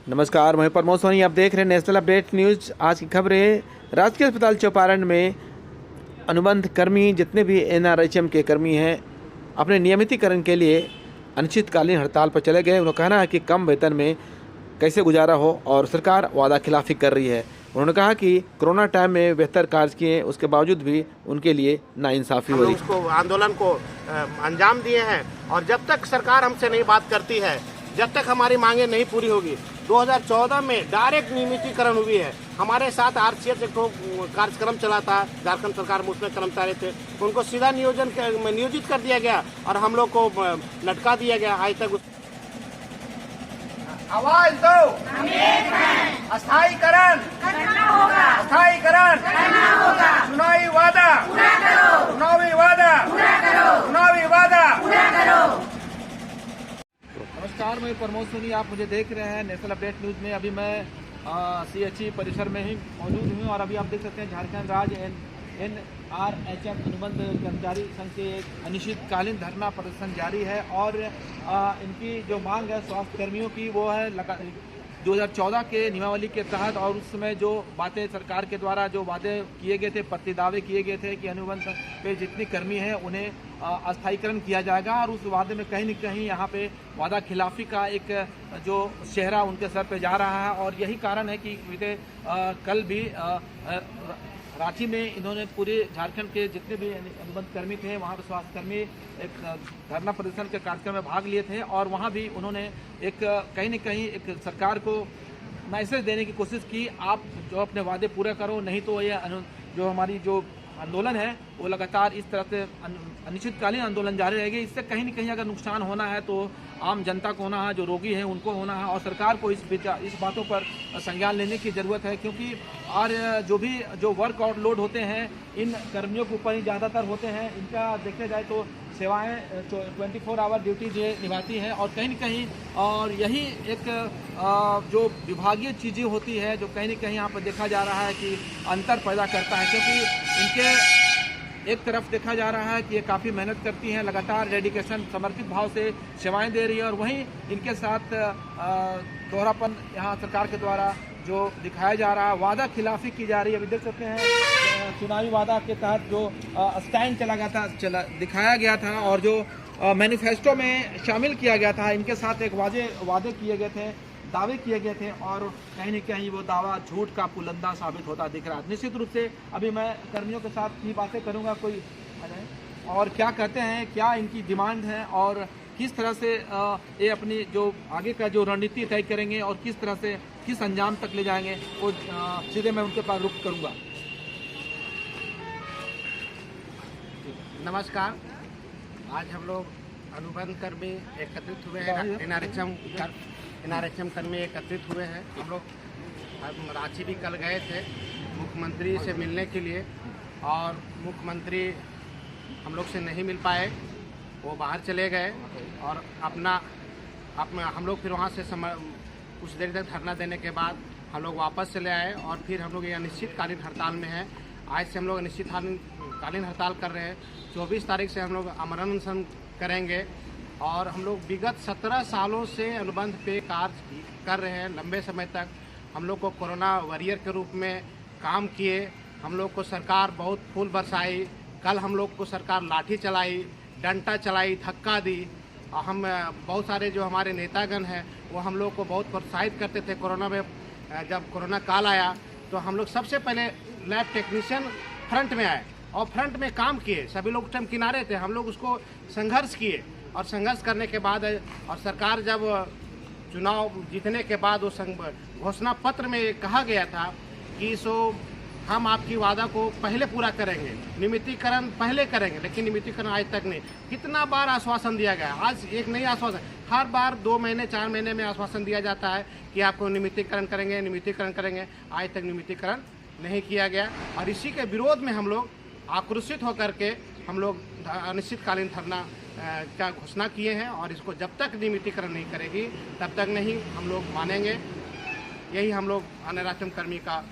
नमस्कार, मैं प्रमोद सोनी। आप देख रहे हैं नेशनल अपडेट न्यूज। आज की खबरें। राजकीय अस्पताल चौपारण में अनुबंध कर्मी जितने भी एनआरएचएम के कर्मी हैं अपने नियमितीकरण के लिए अनिश्चितकालीन हड़ताल पर चले गए। उन्होंने कहना है कि कम वेतन में कैसे गुजारा हो और सरकार वादा खिलाफी कर रही है। उन्होंने कहा कि कोरोना टाइम में बेहतर कार्य किए, उसके बावजूद भी उनके लिए नाइंसाफ़ी हो रही है। उसको आंदोलन को अंजाम दिए हैं और जब तक सरकार हमसे नहीं बात करती है, जब तक हमारी मांगे नहीं पूरी होगी। 2014 में डायरेक्ट नियमितीकरण हुई है। हमारे साथ आरसीएस एक कार्यक्रम चला था, झारखंड सरकार में, उसमें कर्मचारी थे, उनको सीधा नियोजित कर दिया गया और हम लोग को लटका दिया गया। आज तक आवाज दो, अस्थायीकरण करना होगा, अस्थायीकरण करना होगा, चुनावी वादा पूरा करो, चुनावी वादा पूरा करो, चुनावी वादा पूरा करो। नमस्कार, मैं प्रमोद सोनी। आप मुझे देख रहे हैं नेशनल अपडेट न्यूज़ में। अभी मैं सीएचई परिसर में ही मौजूद हूँ और अभी आप देख सकते हैं झारखंड राज्य एनआरएचएम अनुबंध कर्मचारी संघ के एक अनिश्चितकालीन धरना प्रदर्शन जारी है और इनकी जो मांग है स्वास्थ्य कर्मियों की, वो है 2014 के नियमावली के तहत और उस समय जो बातें सरकार के द्वारा जो वादे किए गए थे, प्रतिदावे किए गए थे कि अनुबंध पे जितने कर्मी हैं उन्हें अस्थायीकरण किया जाएगा और उस वादे में कहीं न कहीं यहाँ पे वादा खिलाफी का एक जो चेहरा उनके सर पे जा रहा है। और यही कारण है कि बीते कल भी रांची में इन्होंने पूरे झारखंड के जितने भी अनुबंध कर्मी थे, वहाँ पर स्वास्थ्य कर्मी एक धरना प्रदर्शन के कार्यक्रम में भाग लिए थे और वहाँ भी उन्होंने एक कहीं न कहीं एक सरकार को मैसेज देने की कोशिश की, आप जो अपने वादे पूरे करो, नहीं तो ये जो हमारी जो आंदोलन है वो लगातार इस तरह से अनिश्चितकालीन आंदोलन जारी रहेगी। इससे कहीं न कहीं अगर नुकसान होना है तो आम जनता को होना है, जो रोगी हैं उनको होना है और सरकार को इस बातों पर संज्ञान लेने की ज़रूरत है, क्योंकि और जो वर्क आउट लोड होते हैं इन कर्मियों के ऊपर ही ज़्यादातर होते हैं। इनका देखा जाए तो सेवाएं 24 आवर ड्यूटी निभाती हैं और कहीं न कहीं और यही एक जो विभागीय चीज़ें होती है जो कहीं न कहीं यहाँ पर देखा जा रहा है कि अंतर पैदा करता है, क्योंकि इनके एक तरफ देखा जा रहा है कि ये काफ़ी मेहनत करती हैं, लगातार डेडिकेशन समर्पित भाव से सेवाएं दे रही है और वहीं इनके साथ दोहरापन यहाँ सरकार के द्वारा जो दिखाया जा रहा है, वादा खिलाफी की जा रही है। अभी देख सकते हैं चुनावी वादा के तहत जो स्टैंड दिखाया गया था और जो मैनिफेस्टो में शामिल किया गया था, इनके साथ एक वादे किए गए थे, दावे किए गए थे और कहीं न कहीं वो दावा झूठ का पुलंदा साबित होता दिख रहा है। निश्चित रूप से अभी मैं कर्मियों के साथ ही बातें करूंगा, कोई और क्या कहते हैं, क्या इनकी डिमांड है और किस तरह से ये अपनी जो आगे का जो रणनीति तय करेंगे और किस तरह से किस अंजाम तक ले जाएंगे, वो सीधे मैं उनके पास रुख करूंगा। नमस्कार, आज हम लोग अनुबंध कर्मी एकत्रित हुए हैं, एनआरएचएम कर्मी एकत्रित हुए हैं। हम लोग रांची भी कल गए थे मुख्यमंत्री से मिलने के लिए और मुख्यमंत्री हम लोग से नहीं मिल पाए, वो बाहर चले गए और हम लोग फिर वहाँ से कुछ देर तक धरना देने के बाद हम लोग वापस चले आए और फिर हम लोग ये अनिश्चितकालीन हड़ताल में हैं। आज से हम लोग अनिश्चितकालीन हड़ताल कर रहे हैं। 24 तारीख से हम लोग अमरण अनशन करेंगे और हम लोग विगत 17 सालों से अनुबंध पे कार्य कर रहे हैं। लंबे समय तक हम लोग को कोरोना वॉरियर के रूप में काम किए, हम लोग को सरकार बहुत फूल बरसाई। कल हम लोग को सरकार लाठी चलाई, डंडा चलाई, धक्का दी और हम बहुत सारे जो हमारे नेतागण हैं वो हम लोग को बहुत प्रोत्साहित करते थे। कोरोना में जब कोरोना काल आया तो हम लोग सबसे पहले लैब टेक्नीशियन फ्रंट में आए और फ्रंट में काम किए। सभी लोग उस टाइम किनारे थे, हम लोग उसको संघर्ष किए और संघर्ष करने के बाद और सरकार जब चुनाव जीतने के बाद वो घोषणा पत्र में कहा गया था कि हम आपकी वादा को पहले पूरा करेंगे, नियमितीकरण पहले करेंगे, लेकिन नियमितीकरण आज तक नहीं। कितना बार आश्वासन दिया गया, आज एक नई आश्वासन, हर बार 2 महीने 4 महीने में आश्वासन दिया जाता है कि आपको नियमितीकरण करेंगे। आज तक नियमितीकरण नहीं किया गया और इसी के विरोध में हम लोग आक्रोशित होकर के हम लोग अनिश्चितकालीन धरना का घोषणा किए हैं और इसको जब तक नियमितीकरण नहीं करेगी तब तक नहीं हम लोग मानेंगे। यही हम लोग एनआरएचएम कर्मी का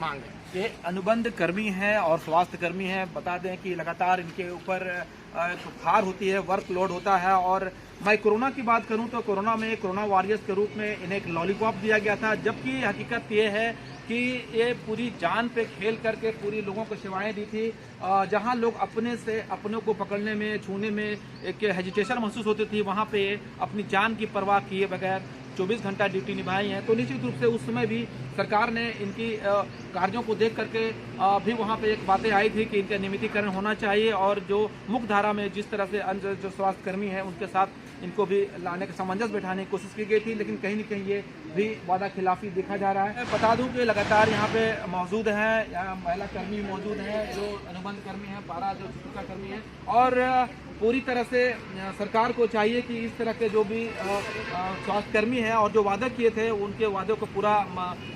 मांग है। ये अनुबंध कर्मी हैं और स्वास्थ्य कर्मी हैं। बता दें कि लगातार इनके ऊपर भार होती है, वर्कलोड होता है। और मैं कोरोना की बात करूं तो कोरोना में कोरोना वॉरियर्स के रूप में इन्हें एक लॉलीपॉप दिया गया था, जबकि हकीकत ये है कि ये पूरी जान पे खेल करके पूरी लोगों को सेवाएं दी थी। जहां लोग अपनों को पकड़ने में, छूने में एक हेजिटेशन महसूस होती थी, वहां पे अपनी जान की परवाह किए बगैर 24 घंटा ड्यूटी निभाई है। तो निश्चित रूप से उस समय भी सरकार ने इनकी कार्यों को देख करके भी वहाँ पे एक बातें आई थी कि इनका नियमितीकरण होना चाहिए और जो मुख्य धारा में जिस तरह से अन्य जो स्वास्थ्य कर्मी हैं उनके साथ इनको भी लाने का सामंजस्य बैठाने की कोशिश की गई थी, लेकिन कहीं न कहीं ये भी वादा खिलाफी देखा जा रहा है। बता दूं कि लगातार यहाँ पे मौजूद हैं, यहाँ महिला कर्मी मौजूद हैं, जो अनुबंध कर्मी हैं, पारा जो शुश्रूषा कर्मी हैं, और पूरी तरह से सरकार को चाहिए कि इस तरह के जो भी स्वास्थ्य कर्मी हैं और जो वादे किए थे उनके वादों को पूरा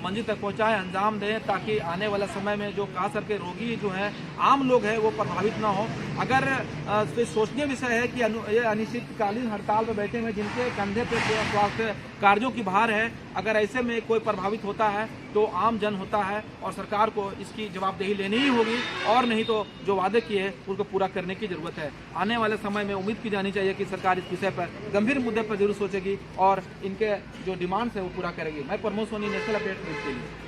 मंजिल तक पहुंचाएं, अंजाम दें, ताकि आने वाला समय में जो खास करके रोगी जो हैं, आम लोग हैं, वो प्रभावित ना हो। अगर सोचनीय विषय है कि ये अनिश्चितकालीन हड़ताल पर बैठे हुए जिनके कंधे पे स्वास्थ्य कार्यों की भार है, अगर ऐसे में कोई प्रभावित होता है तो आम जन होता है और सरकार को इसकी जवाबदेही लेनी ही होगी, और नहीं तो जो वादे किए उसको पूरा करने की जरूरत है। आने वाले समय में उम्मीद की जानी चाहिए कि सरकार इस विषय पर गंभीर मुद्दे पर जरूर सोचेगी और इनके जो डिमांड्स है वो पूरा करेगी। मैं Pramod Soni, national update news के लिए।